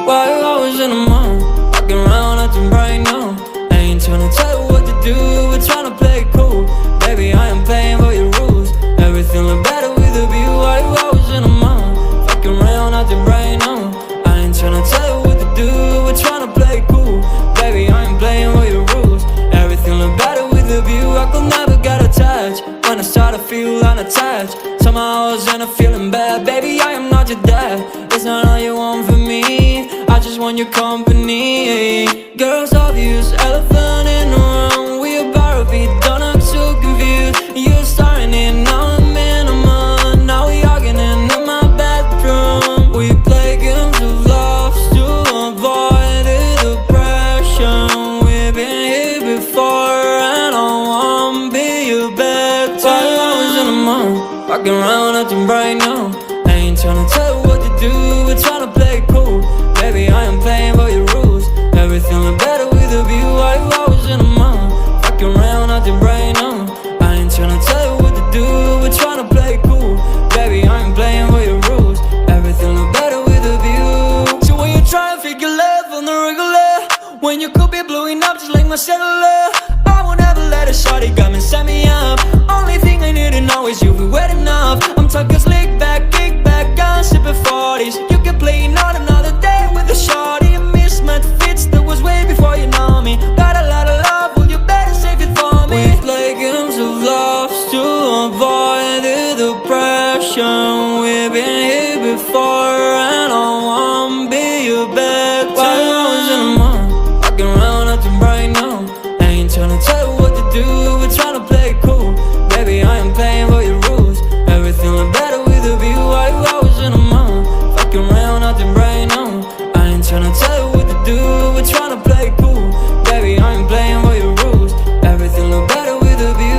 Why you always in the mood? Walking around acting right now. I ain't tryna tell you what to do, we're tryna play it cool. Baby, I am playing by your rules. Everything look better with a view. Why you always in the mood? Walking around acting right now. I ain't tryna tell you what to do, we're tryna play it cool. Baby, I am playing by your rules. Everything look better with a view. I could never get attached when I start to feel unattached. Somehow I was in a feeling bad. Baby, I am not your dad. It's not all you want from me, I just want your company. Girls obvious, elephant in the room. We about to be done, I'm so confused. You're starting it, now I'm in a month. Now we arguing in my bedroom. We play games of love to avoid the depression. We've been here before and I wanna be your bed. Why you always in the mood? Walking around acting right now. I ain't tryna tell you what to do, we're tryna play it cool. Baby, I am playing by your rules. Everything look better with a view. Why you always in the mood? Walking around acting right now. I ain't tryna tell you what to do, we're tryna play it cool. Baby, I am playing by your rules. Everything look better with a view. So when you try and figure love on the regular, when you could be blowing up just like my cellular, I won't ever let a shawty come and set me up. Only thing I need to know is you'll be wet enough. I'm talking slick back, kick back, gun sipping 40s. You can play on another day with a shawty. A mismatch fits that was way before you know me. Got a lot of love, well you better save it for me. We play games of love to avoid the depression. We've been here before and I wanna be your bed. Why you always in the mood? Walking around acting right now. I ain't tryna tell you what to do, we're tryna play it cool. Baby, I am playing by your rules. Everything look better with a view. Why you always in the mood? Fucking around acting right now. I ain't tryna tell you what to do, we're tryna play it cool. Baby, I am playing by your rules. Everything look better with a view.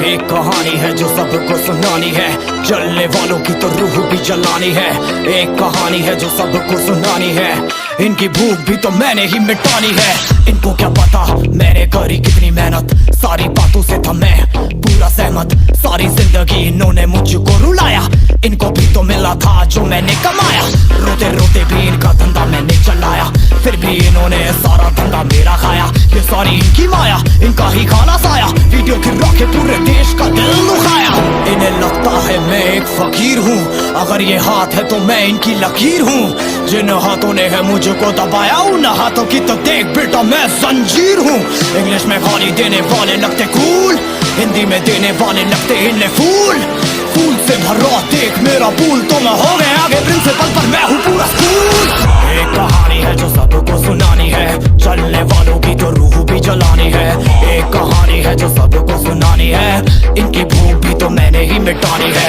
एक कहानी है जो सबको सुनानी है, जलने वालों की तो रूह भी जलानी है। एक कहानी है जो सबको सुनानी है, इनकी भूख भी तो मैंने ही मिटानी है। इनको क्या पता मैंने करी कितनी मेहनत, सारी बातों से था मैं पूरा सहमत। सारी जिंदगी इन्होंने मुझको रुलाया, इनको भी तो मिला था जो मैंने कमाया। रोते रोते भी इनका धंधा मैंने चलाया, फिर भी इन्होंने सारा धंधा मेरा खाया। ये सारी इनकी माया, इनका ही खाना साया, वीडियो गिरा के पूरे देश का दिल दुखाया। इन्हें लगता है मैं एक फकीर हूँ, अगर ये हाथ है तो मैं इनकी लकीर हूँ। जिन हाथों ने है मुझको दबाया, उन हाथों की तो देख बेटा मैं जंजीर हूँ। इंग्लिश में गाली देने वाले लगते कूल, हिंदी में देने वाले लगते इन्हें फूल। फूल से भरा देख मेरा पूल, तो मैं हो गया आगे प्रिंसिपल पर मैं हूँ पूरा स्कूल। एक कहानी है जो सबको सुनानी है, चलने वालों की तो रूह भी जलानी है। एक कहानी है जो सबको सुनानी है, इनकी भूख भी तो मैंने ही मिटानी है।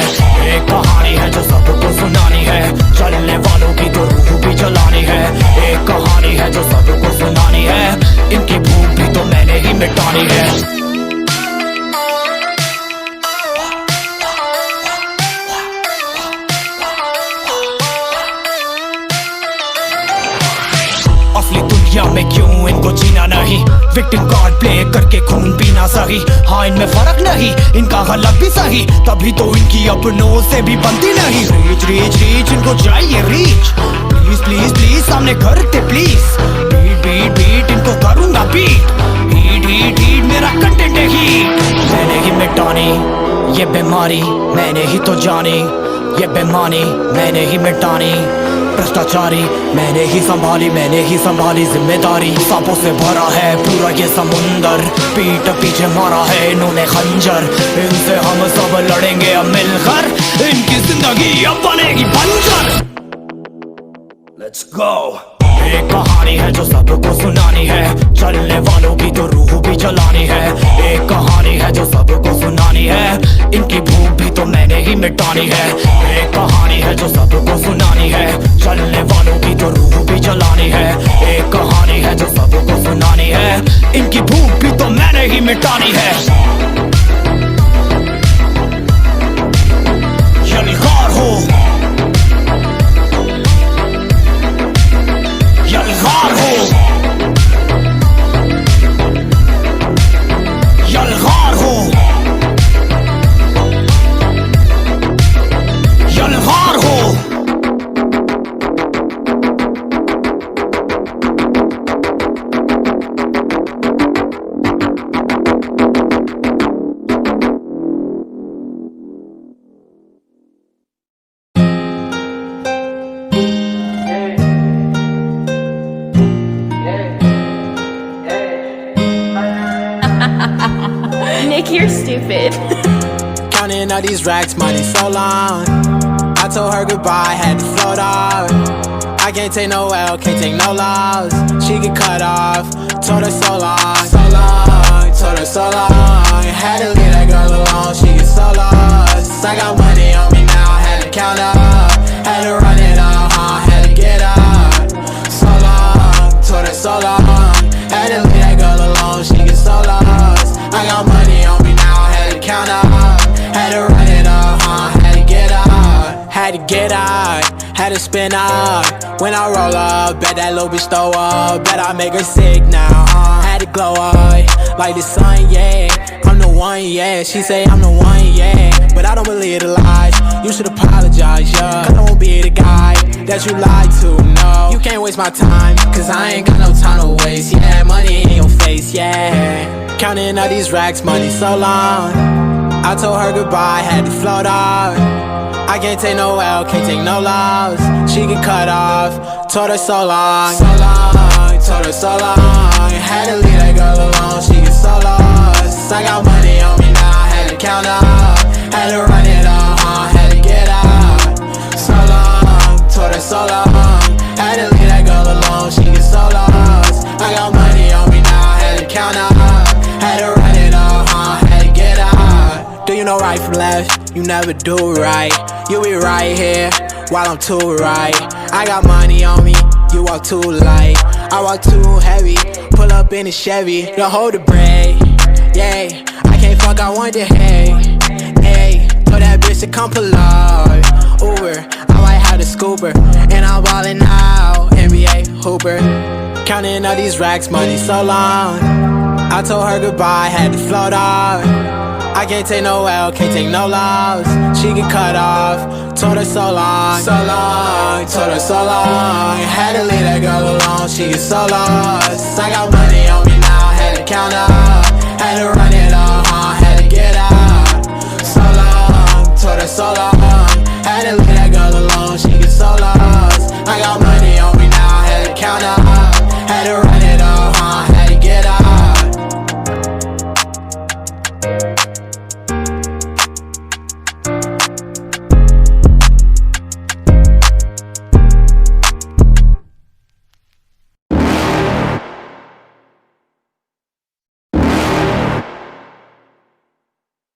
एक कहानी है जो सबको सुनानी है, है, चलने वालों की तो रूह भी जलानी है। एक कहानी है जो सबको सुनानी है, इनकी भूख भी तो मैंने ही मिटानी है। असली दुनिया में क्यों इनको जीना नहीं, विक्टिम कार्ड प्ले करके खून पीना सही। हाँ इनमें फर्क नहीं, इनका गलत भी सही, तभी तो इनकी अपनों से भी बनती नहीं। रीच रीच रीच इनको चाहिए रीच, प्लीज प्लीज प्लीज सामने करते प्लीज। बीट बीट बीट इनको करूंगा बीट, हीट हीट हीट मेरा कंटेंट है हीट। मैंने ही मिटानी ये बीमारी, मैंने ही तो जानी ये बेमानी, मैंने ही मिटानी भ्रष्टाचारी। मैंने ही संभाली जिम्मेदारी। सांपों से भरा है पूरा ये समुंदर, पीठ पीछे मारा है इन्होंने खंजर। इनसे हम सब लड़ेंगे अब मिलकर, इनकी जिंदगी अब बनेगी बंजर। Let's go। एक कहानी है जो सबको सुनानी है, चलने वालों की तो रूह भी जलानी है। एक कहानी है जो सबको सुनानी है, इनकी भूख भी तो मैंने ही मिटानी है। एक कहानी है जो सबको सुनानी है, चलने वालों की तो रूह भी जलानी है। एक कहानी है जो सबको सुनानी है, इनकी भूख भी तो मैंने ही मिटानी है। यलगार हो, यलगार हो, यलगार हो, यलगार हो। Nick, you're stupid. Counting all these racks, money so long. I told her goodbye, had to float off. I can't take no L, can't take no loss. She get cut off, told her so long, so long, told her so long. Had to leave that girl alone, she get so lost. I got money on me now, had to count up, had to run it up, had to get up. So long, told her so long. Had to leave that girl alone, she get so lost. I got money on me now, had to count up, had to run it up, had to get up, had to get out, had to spin up. When I roll up, bet that little bitch throw up, bet I make her sick now, had to glow up, like the sun, yeah. I'm the one, yeah, she say I'm the one, yeah, but I don't believe the lies. You should apologize, yeah, cause I won't be the guy that you lied to, no. You can't waste my time, cause I ain't got no time to waste, yeah. Money in your face, yeah. Counting all these racks, money so long. I told her goodbye, had to float off. I can't take no L, can't take no loss. She get cut off, told her so long, so long, told her so long. Had to leave that girl alone, she get so lost. I got money on me now, had to count up, had to run it up, had to get out. So long, told her so long. Had to leave that girl alone, she get so lost. I got money on me now, had to count up, had to run it up, had to get out. Do you know right from left? You never do right. You be right here while I'm too right. I got money on me, you walk too light. I walk too heavy, pull up in a Chevy. Don't hold the brake, yeah. I can't fuck, I want the hay, hey. Told that bitch to come pull up, Uber. I might have the scooper, and I'm ballin' out, NBA hooper. Counting all these racks, money so long. I told her goodbye, had to float off. I can't take no L, can't take no loss. She get cut off, told her so long, so long, told her so long. Had to leave that girl alone, she get so lost. I got money on me now, had to count up, had to run it up, had to get out. So long, told her so long. Had to leave that girl alone, she get so lost. I got money on me now, had to count up, had to run it up, had to get out.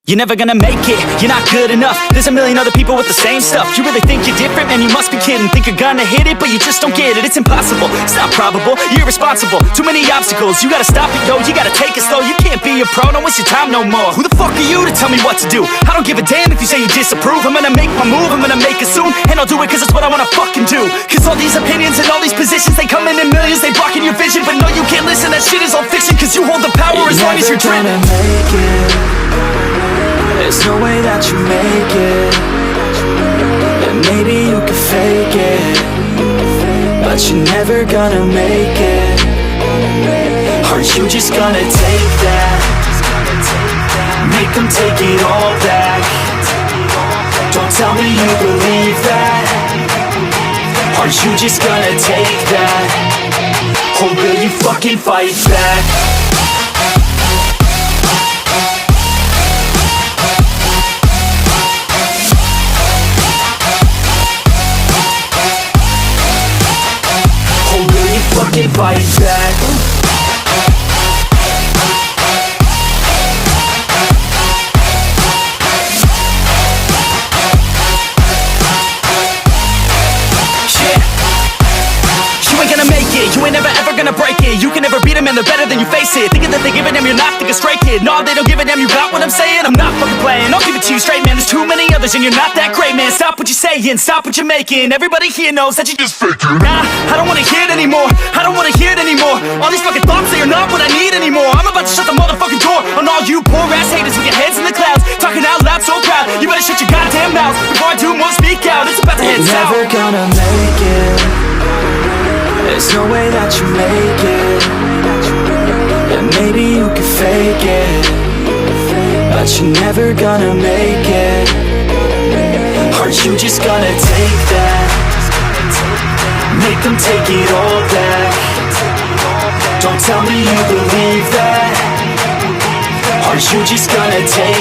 You're never gonna make it, you're not good enough. There's a million other people with the same stuff. You really think you're different? Man, you must be kidding. Think you're gonna hit it, but you just don't get it. It's impossible, it's not probable, you're irresponsible. Too many obstacles, you gotta stop it, yo. You gotta take it slow, you can't be a pro. Don't waste your time no more. Who the fuck are you to tell me what to do? I don't give a damn if you say you disapprove. I'm gonna make my move, I'm gonna make it soon. And I'll do it cause it's what I wanna fucking do. Cause all these opinions and all these positions, they come in millions, they blocking your vision. But no, you can't listen, that shit is all fiction. Cause you hold the power as long as you're driven. Make it. There's no way that you make it. And maybe you can fake it, but you're never gonna make it. Aren't you just gonna take that? Make them take it all back. Don't tell me you believe that. Aren't you just gonna take that? Or will you fucking fight back? Fucking fight back. You ain't gonna make it, you ain't never ever gonna break it. You can never beat them and they're better than you face it. Thinking that they give a damn, you're not thinking straight, kid. No, they don't give a damn, you got what I'm saying? I'm not fucking playing, I'll give it to you straight, man. There's too many others and you're not that great, man. Stop what you're saying, stop what you're making. Everybody here knows that you just faking. Nah, I don't wanna hear it anymore, I don't wanna hear it anymore. All these fucking thoughts, they are not what I need anymore. I'm about to shut the motherfucking door on all you poor ass haters with your heads in the clouds, talking out loud so proud. You better shut your goddamn mouth before I do more speak out. It's about to head south. Never gonna make it. There's no way that you make it. And maybe you can fake it, but you're never gonna make it. Aren't you just gonna take that? Make them take it all back. Don't tell me you believe that. Aren't you just gonna take